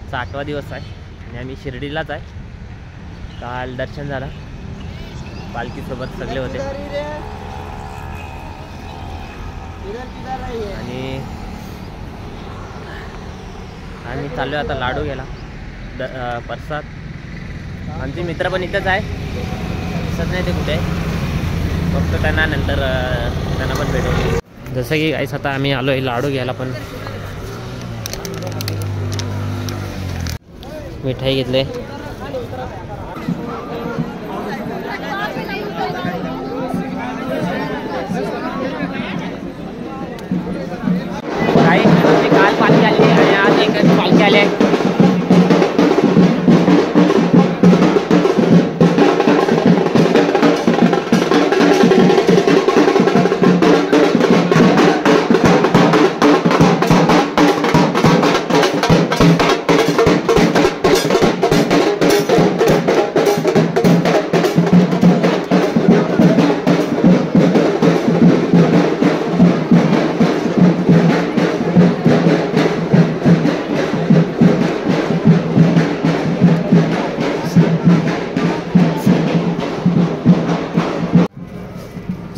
आजचा 8वा दिवस आहे आणि आम्ही शिर्डीलाच आहे. काल दर्शन झालं, पालखीसोबत सगळे होते आणि आम्ही चाललो आता लाडू घ्यायला प्रसाद. आमचे मित्र पण इथंच आहे, दिसत नाही ते कुठे, फक्त त्यांना नंतर त्यांना पण भेटू. जसं की गाईस आता आम्ही आलो आहे लाडू घ्यायला, पण मिठाई घेतले. काय काल पालखी आली आणि आज एकच पालखी आली आहे.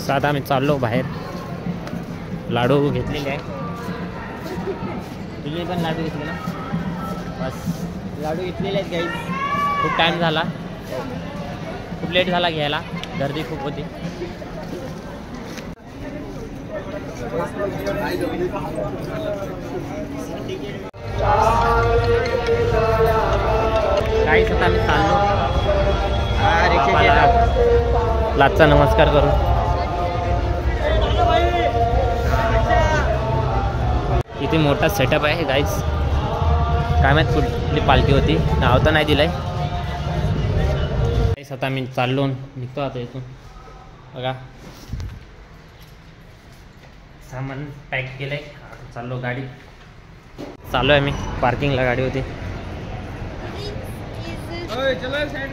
आता आम्ही चाललो बाहेर. लाडू घेतलेले आहे, तुम्ही पण लाडू घेतले ना? बस लाडू घेतलेले आहेत गाईस. खूप टाईम झाला, खूप लेट झाला घ्यायला, गर्दी खूप होती. गाईस आता आम्ही चाललो लाचचा नमस्कार करून. किती मोठा सेटअप आहे गाईस, काय माहीत कुठली पालखी होती, नाव तर नाही दिलंय. गाईस आता मी चाललो, निघतो आता इथून. बघा सामान पॅक केलंय, चाललो गाडी. चाललो आहे मी पार्किंगला, गाडी होती.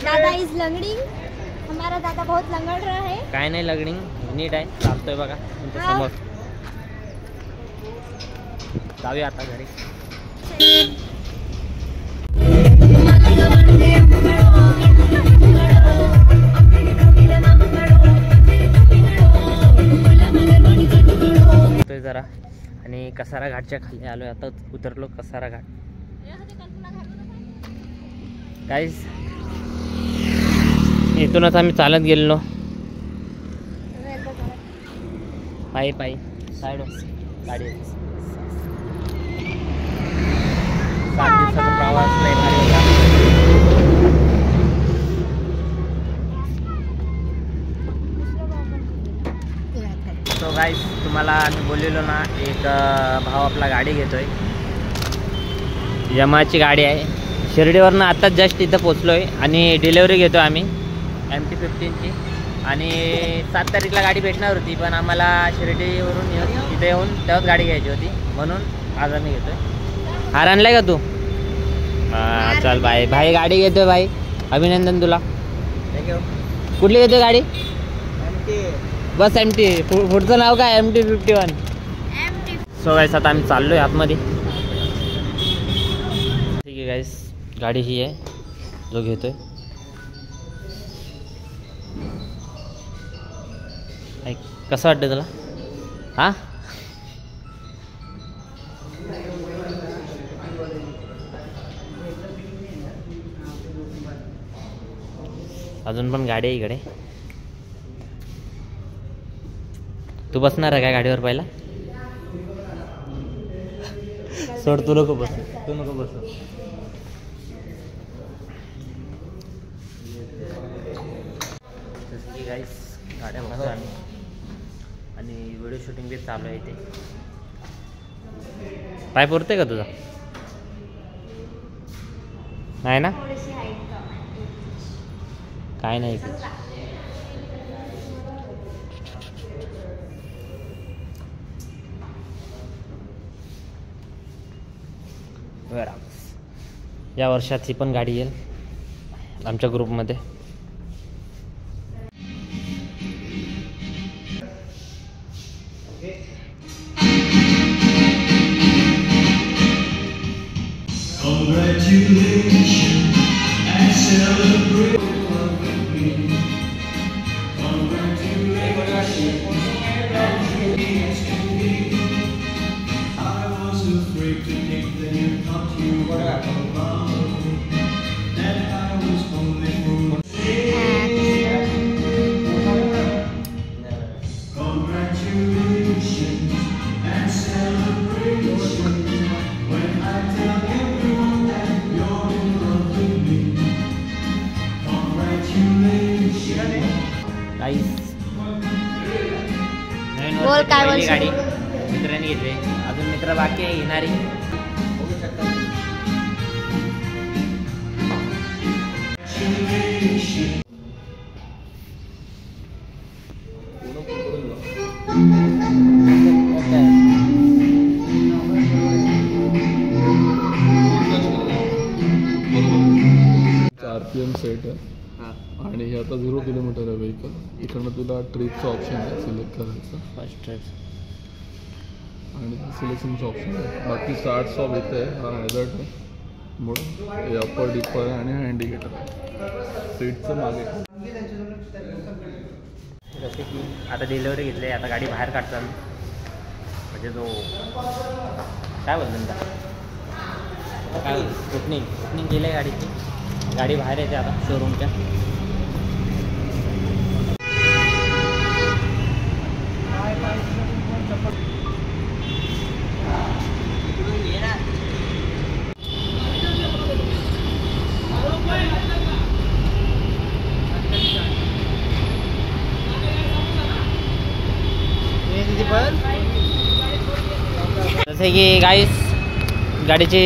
दादा इज लंगडिंग, हमारा दादा बहुत लंगड़ रहा है. काय नाही लंगडिंग, नीट आहे, चालतोय बघा तुमच्या समोर. जाऊया आता घरी. जरा आणि कसारा घाटच्या खाली आलोय, आता उतरलो कसारा घाट. गाईस इथूनच आम्ही चालत गेलेलो, पायी पायी साईड गाडी. 7 दिवसाचा प्रवास नाही भारी होता. तो गाईस तुम्हाला आम्ही बोललेलो ना, एक भाव आपला गाडी घेतोय, यमाची गाडी आहे. शिर्डीवरनं आत्ताच जस्ट इथं पोचलो आहे आणि डिलेवरी घेतो आम्ही MT-15ची. आणि 7 तारीखला गाडी भेटणार होती, पण आम्हाला शिर्डीवरून इथे येऊन तेव्हाच गाडी घ्यायची होती, म्हणून आज आम्ही घेतोय. हार आणलाय का तू? हां चल भाई, भाई गाडी घेतोय भाई, अभिनंदन तुला. थँक्यू. कुठली घेतोय गाडी? बस MT. पुढचं नाव काय? MT-51. सो गाईस आता आम्ही चाललोय आतमध्ये. ठीक आहे गाईस, गाडी ही आहे जो घेतोय. कसं वाटतं तुला? हां अजून पण गाडी आहे इकडे. तू बसणार आहे काय गाडीवर पहिला? सोड, तू नको बस, तू नको बस. गाईस गाड्या बघतो आम्ही आणि व्हिडिओ शूटिंग बी चालू आहे इथे. पाय पुरते का तुझा? नाही ना, काय नाही. या वर्षात ही पण गाडी येईल आमच्या ग्रुपमध्ये. Congratulations and celebrate with me. Congratulations and cheers to me. I was afraid to think that you thought you were alone, that I was only fooling. Congratulations and celebrations when I tell everyone that you're in love with me. Congratulations. काहीच नवीन बोल, वर्षाची काय पहिली बोलशील? गाडी मित्रांनी घेतली. अजून मित्र बाकी आहे येणारी. RPM सेट आहे आणि हे आता 0 किलोमीटर आहे व्हेकल. इकडनं तुला ट्रिपचं ऑप्शन आहे सिलेक्ट करायचं फर्स्ट ट्रिप आणि सिलेक्शनचं ऑप्शन आहे. बाकी स्टार्ट स्टॉप इथे आहे. हा हॅझर्ड आहे म्हणून हे अप्पर डिपर आहे आणि हा इंडिकेटर आहे सीटचं मागे. जसे की आता डिलिव्हरी घेतली आता गाडी बाहेर काढतात म्हणजे तो काय बोलतो ना काय बोलतो स्कुटनिंग केली आहे गाडीची. गाडी बाहेर येते आता शोरूमच्या. जसे की गाईस गाडीची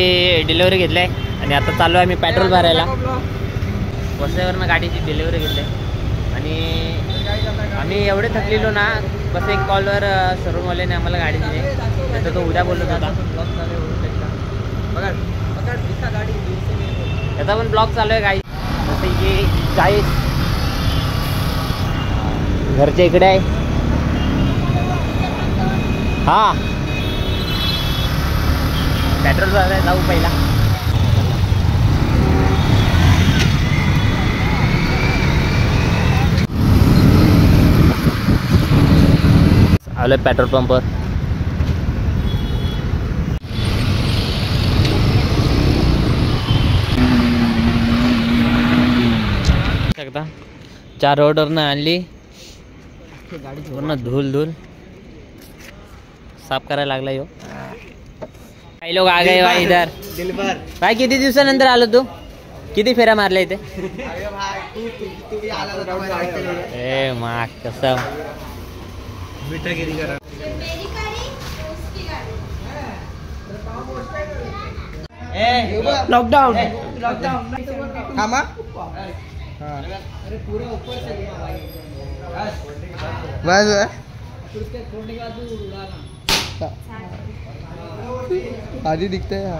डिलिव्हरी घेतली आहे आणि आता चालू आहे मी पेट्रोल भरायला. वसईवरनं गाडीची डिलिव्हरी घेतली आहे आणि आम्ही एवढे थकलेलो ना बस एक कॉलवर शोरूमवाल्याने आम्हाला गाडी दिली. त्याचा तो उद्या बोलत होता. त्याचा पण ब्लॉग चालू आहे गाई. जसे की गाईस घरच्या इकडे आहे. हां पेट्रोल भरायला जाऊ पहिला. आलो पेट्रोल पंपवर. शकता 4 रोडवरनं आणली पूर्ण धूल साफ करायला लागला यो. काही लोक आ गए भाई इधर. भाई किती दिवसानंतर आलो तू? किती फेऱ्या मारल्या इथे? ए मा कसं लॉकडाउन आधी दिखते हैं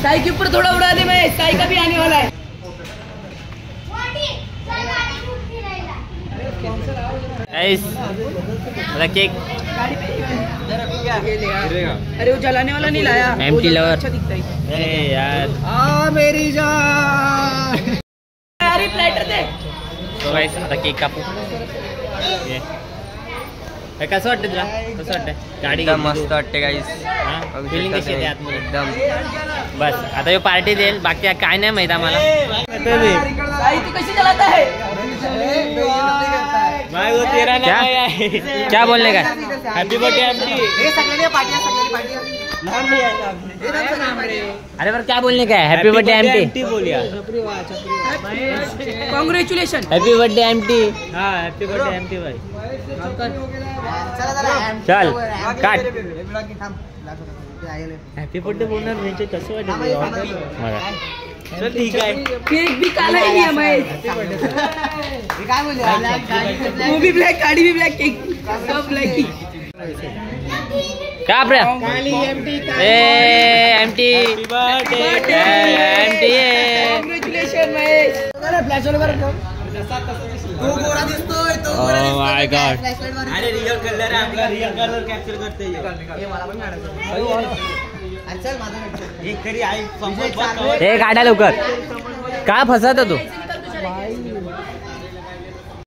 साई के ऊपर थोड़ा उड़ा दे. मैं साई का भी आने वाला है. केक अरे वो जलाने वाला नहीं लाया. Empty lover. अच्छा दिखता है. अरे यार मेरी जान. अरे प्लेटर दे. तो गाइस आता केक कापू. कसं वाटतं तुला? कसं वाटतं गाडी? मस्त वाटते गाईस. फिलिंग कशी येते आतमध्ये? एकदम बस आता यो पार्टी देईल. बाकी काय नाही माहित आम्हाला. साई तू कैसे चलाता है? क्या बोलने का? Happy birthday aunty. अरे पर क्या बोलने का है? हैप्पी बर्थडे आंटी बोलिया. कॉन्ग्रेचुलेशन. Happy birthday aunty. हाँ हैप्पी बर्थडे आंटी भाई. चल काट. हॅपी बर्थडे बोलणार म्हणजे कसं वाटेल? चल ठीक आहे. केक भी काला ही है महेश. वो भी ब्लैक गाड़ी भी ब्लॅक केक सब ब्लॅक ही. का आपल्या एमटी congratulation Mahesh. Oh my God. अरे रिअल कलर आहे आपला रिअल कलर कॅप्चर करते एक तरी आहे हे काढा लवकर. का फसत तू